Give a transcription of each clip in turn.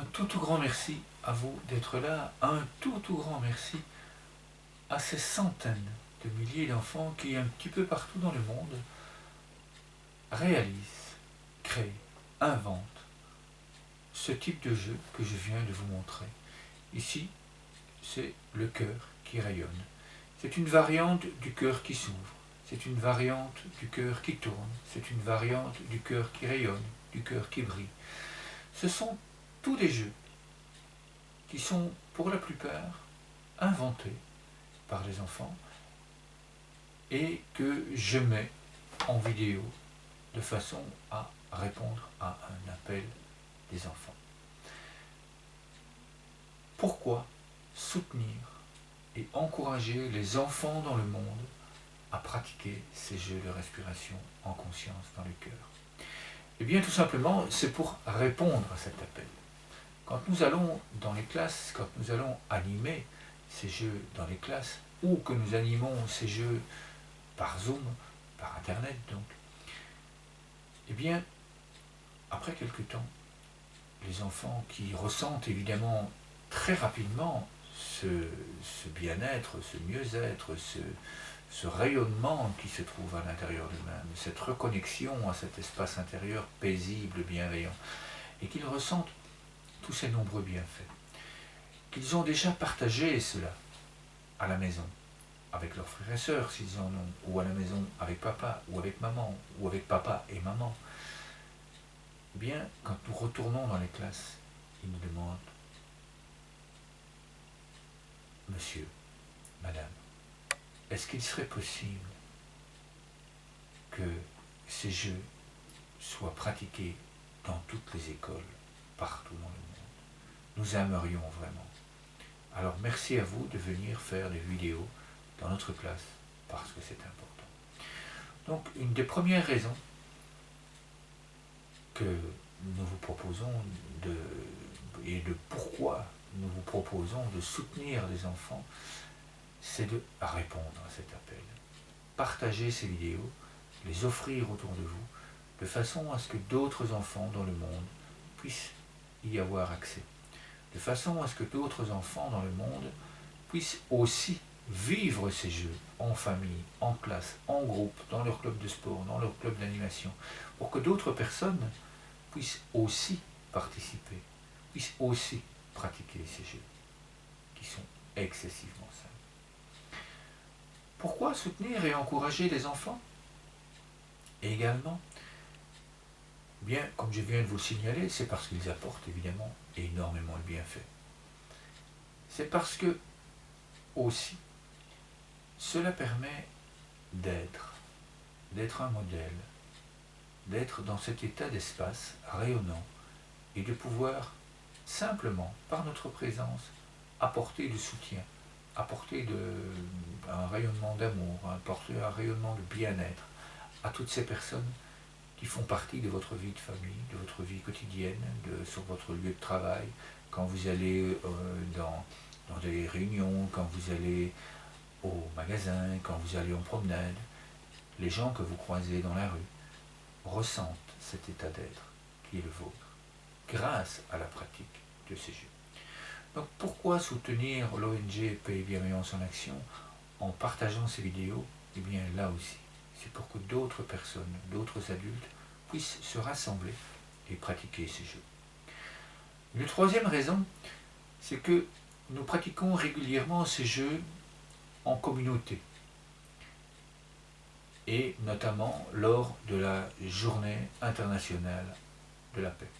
Un tout grand merci à vous d'être là. Un tout grand merci à ces centaines de milliers d'enfants qui, un petit peu partout dans le monde, réalisent, créent, inventent ce type de jeu que je viens de vous montrer. Ici, c'est le cœur qui rayonne. C'est une variante du cœur qui s'ouvre. C'est une variante du cœur qui tourne. C'est une variante du cœur qui rayonne, du cœur qui brille. Ce sont tous des jeux qui sont pour la plupart inventés par les enfants et que je mets en vidéo de façon à répondre à un appel des enfants. Pourquoi soutenir et encourager les enfants dans le monde à pratiquer ces jeux de respiration en conscience dans le cœur? Eh bien tout simplement, c'est pour répondre à cet appel. Quand nous allons dans les classes, quand nous allons animer ces jeux dans les classes, ou que nous animons ces jeux par Zoom, par Internet donc, eh bien, après quelque temps, les enfants qui ressentent évidemment très rapidement ce bien-être, ce mieux-être, ce rayonnement qui se trouve à l'intérieur d'eux-mêmes, cette reconnexion à cet espace intérieur paisible, bienveillant, et qu'ils ressentent tous ces nombreux bienfaits, qu'ils ont déjà partagé cela à la maison, avec leurs frères et sœurs s'ils en ont, ou à la maison avec papa, ou avec maman, ou avec papa et maman. Eh bien, quand nous retournons dans les classes, ils nous demandent: Monsieur, Madame, est-ce qu'il serait possible que ces jeux soient pratiqués dans toutes les écoles, partout dans le monde? Nous aimerions vraiment. Alors merci à vous de venir faire des vidéos dans notre classe, parce que c'est important. Donc une des premières raisons que nous vous proposons et de pourquoi nous vous proposons de soutenir les enfants, c'est de répondre à cet appel. Partager ces vidéos, les offrir autour de vous, de façon à ce que d'autres enfants dans le monde puissent y avoir accès. De façon à ce que d'autres enfants dans le monde puissent aussi vivre ces jeux en famille, en classe, en groupe, dans leur club de sport, dans leur club d'animation, pour que d'autres personnes puissent aussi participer, puissent aussi pratiquer ces jeux, qui sont excessivement simples. Pourquoi soutenir et encourager les enfants? Et également, bien, comme je viens de vous le signaler, c'est parce qu'ils apportent évidemment énormément de bienfaits. C'est parce que, aussi, cela permet d'être un modèle, d'être dans cet état d'espace rayonnant et de pouvoir simplement, par notre présence, apporter du soutien, apporter un rayonnement d'amour, apporter un rayonnement de bien-être à toutes ces personnes qui font partie de votre vie de famille, de votre vie quotidienne, sur votre lieu de travail, quand vous allez dans des réunions, quand vous allez au magasin, quand vous allez en promenade. Les gens que vous croisez dans la rue ressentent cet état d'être qui est le vôtre, grâce à la pratique de ces jeux. Donc pourquoi soutenir l'ONG Paix et Bienveillance en Action en partageant ces vidéos? Eh bien là aussi, c'est pour que d'autres personnes, d'autres adultes puissent se rassembler et pratiquer ces jeux. Une troisième raison, c'est que nous pratiquons régulièrement ces jeux en communauté, et notamment lors de la Journée internationale de la paix,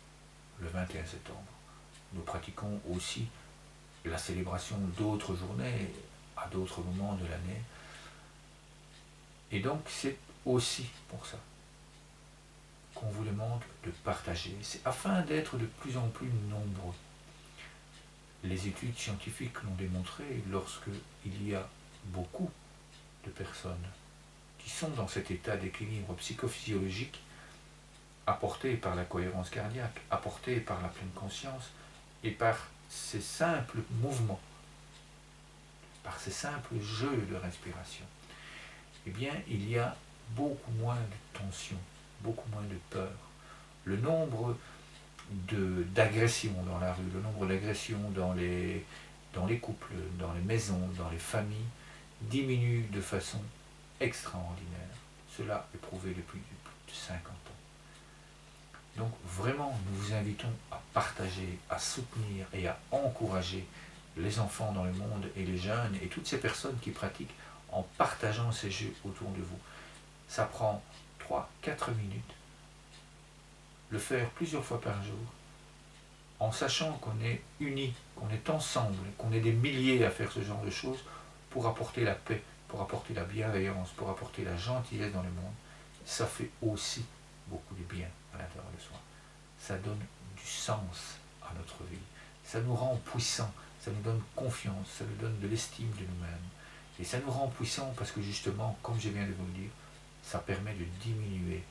le 21 septembre. Nous pratiquons aussi la célébration d'autres journées à d'autres moments de l'année, et donc c'est aussi pour ça qu'on vous demande de partager. C'est afin d'être de plus en plus nombreux. Les études scientifiques l'ont démontré, lorsqu'il y a beaucoup de personnes qui sont dans cet état d'équilibre psychophysiologique apporté par la cohérence cardiaque, apporté par la pleine conscience et par ces simples mouvements, par ces simples jeux de respiration, eh bien il y a beaucoup moins de tension, beaucoup moins de peur. Le nombre d'agressions dans la rue, le nombre d'agressions dans les couples, dans les maisons, dans les familles, diminue de façon extraordinaire. Cela est prouvé depuis plus de 50 ans. Donc vraiment, nous vous invitons à partager, à soutenir et à encourager les enfants dans le monde et les jeunes et toutes ces personnes qui pratiquent en partageant ces jeux autour de vous. Ça prend 3-4 minutes, le faire plusieurs fois par jour, en sachant qu'on est unis, qu'on est ensemble, qu'on est des milliers à faire ce genre de choses pour apporter la paix, pour apporter la bienveillance, pour apporter la gentillesse dans le monde. Ça fait aussi beaucoup de bien à l'intérieur de soi. Ça donne du sens à notre vie. Ça nous rend puissants, ça nous donne confiance, ça nous donne de l'estime de nous-mêmes. Et ça nous rend puissants parce que justement, comme je viens de vous le dire, ça permet de diminuer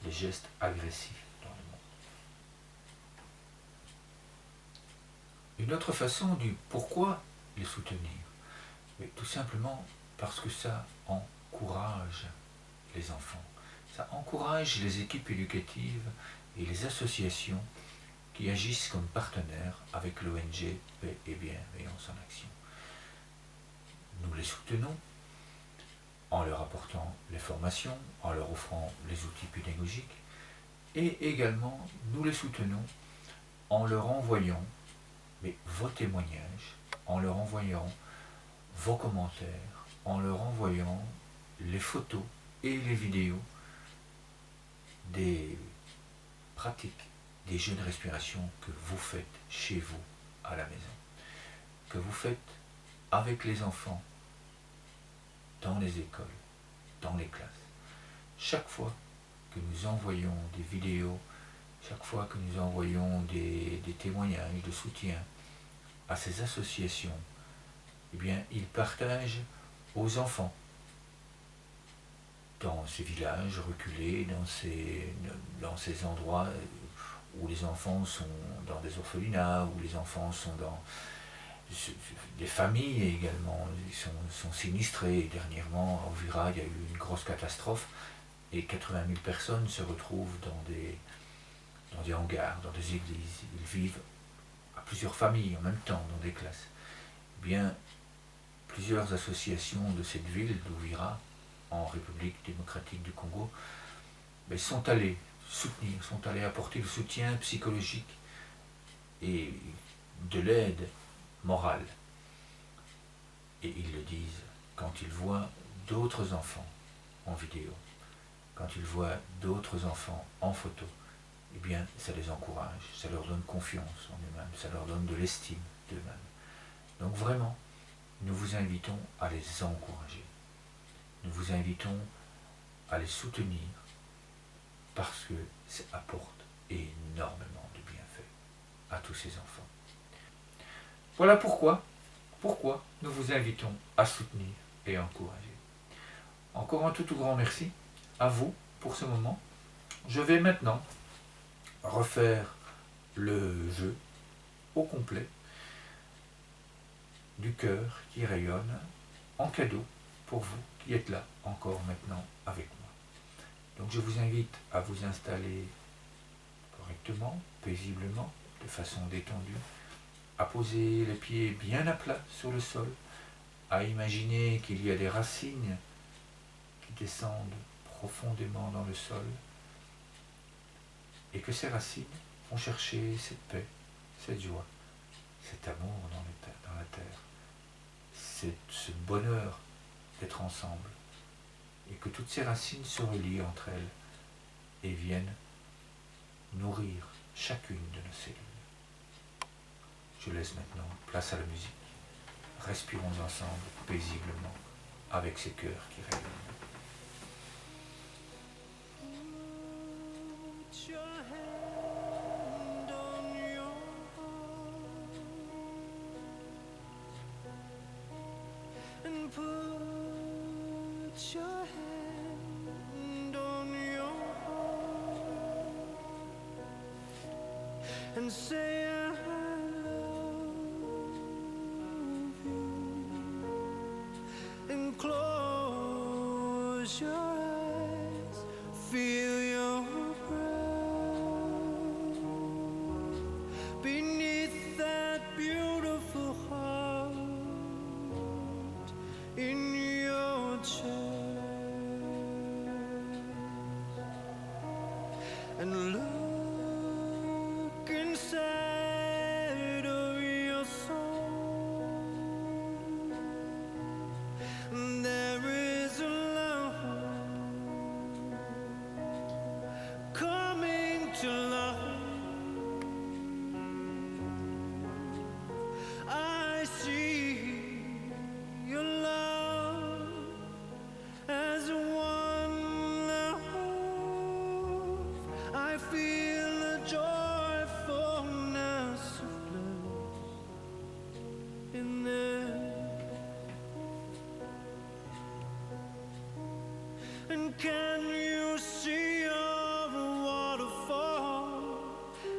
les gestes agressifs dans le monde. Une autre façon du pourquoi les soutenir, mais tout simplement parce que ça encourage les enfants. Ça encourage les équipes éducatives et les associations qui agissent comme partenaires avec l'ONG Paix et Bienveillance en Action. Nous les soutenons en leur apportant les formations, en leur offrant les outils pédagogiques, et également nous les soutenons en leur envoyant vos témoignages, en leur envoyant vos commentaires, en leur envoyant les photos et les vidéos des pratiques des jeux de respiration que vous faites chez vous à la maison, que vous faites avec les enfants dans les écoles, dans les classes. Chaque fois que nous envoyons des vidéos, chaque fois que nous envoyons des témoignages de soutien à ces associations, eh bien, ils partagent aux enfants dans ces villages reculés, dans ces endroits où les enfants sont dans des orphelinats, où les enfants sont dans des familles également, ils sont sinistrés. Dernièrement, à Uvira, il y a eu une grosse catastrophe et 80 000 personnes se retrouvent dans des hangars, dans des églises. Ils vivent à plusieurs familles en même temps dans des classes. Eh bien, plusieurs associations de cette ville d'Uvira, en République démocratique du Congo, sont allées soutenir, sont allées apporter le soutien psychologique et de l'aide morale. Et ils le disent quand ils voient d'autres enfants en vidéo, quand ils voient d'autres enfants en photo, eh bien ça les encourage, ça leur donne confiance en eux-mêmes, ça leur donne de l'estime d'eux-mêmes. Donc vraiment, nous vous invitons à les encourager. Nous vous invitons à les soutenir parce que ça apporte énormément de bienfaits à tous ces enfants. Voilà pourquoi nous vous invitons à soutenir et à encourager. Encore un tout grand merci à vous pour ce moment. Je vais maintenant refaire le jeu au complet du cœur qui rayonne en cadeau pour vous qui êtes là encore maintenant avec moi. Donc je vous invite à vous installer correctement, paisiblement, de façon détendue, à poser les pieds bien à plat sur le sol, à imaginer qu'il y a des racines qui descendent profondément dans le sol et que ces racines vont chercher cette paix, cette joie, cet amour dans la terre, ce bonheur d'être ensemble, et que toutes ces racines se relient entre elles et viennent nourrir chacune de nos cellules. Je laisse maintenant place à la musique. Respirons ensemble paisiblement avec ces cœurs qui rayonnent. And say I love you, and close your eyes, feel your breath. and look inside of your soul. There is a love coming to life. I see your love as one love. I feel a joyfulness of bliss in there. And can you see a waterfall?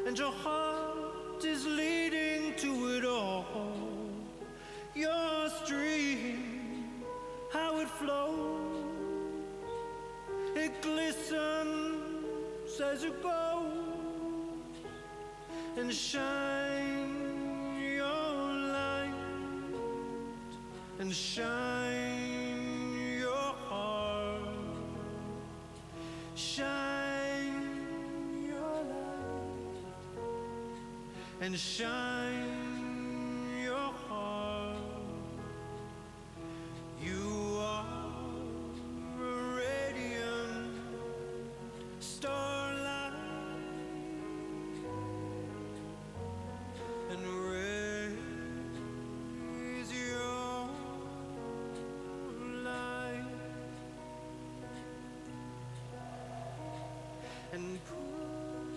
And your heart is leading to it all. Your stream, how it flows, it glistens as it goes. And shine your light, and shine your heart, shine your light, and shine your heart. You are a radiant starlight, and raise your light, and put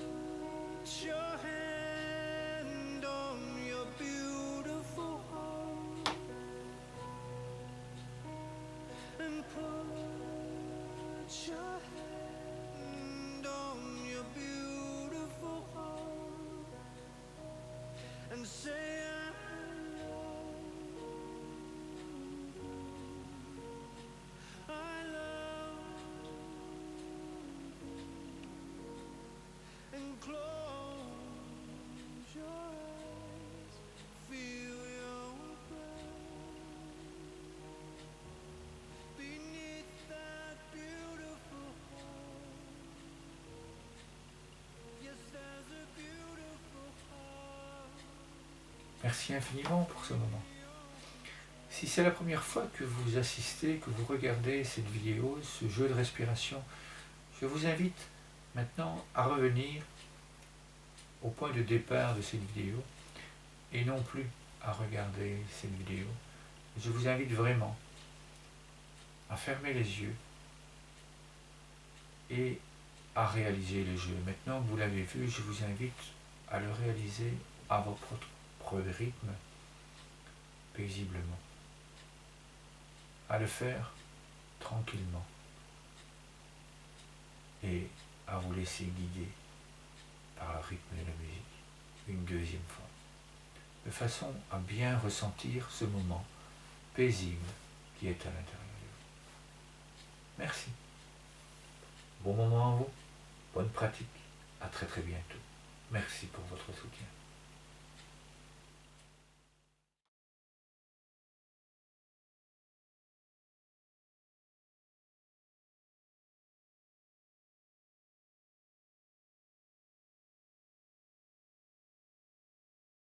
your hand on your beautiful heart, and put your hand on your beautiful heart, and say I love you. And close your eyes, feel your breath beneath that beautiful heart. Yes, there's a beautiful heart. Merci infiniment pour ce moment. Si c'est la première fois que vous assistez, que vous regardez cette vidéo, ce jeu de respiration, je vous invite maintenant à revenir au point de départ de cette vidéo et non plus à regarder cette vidéo. Je vous invite vraiment à fermer les yeux et à réaliser le jeu. Maintenant que vous l'avez vu, je vous invite à le réaliser à votre propre rythme, paisiblement, à le faire tranquillement et à vous laisser guider par le rythme de la musique une deuxième fois, de façon à bien ressentir ce moment paisible qui est à l'intérieur de vous. Merci. Bon moment à vous, bonne pratique, à très très bientôt. Merci pour votre soutien.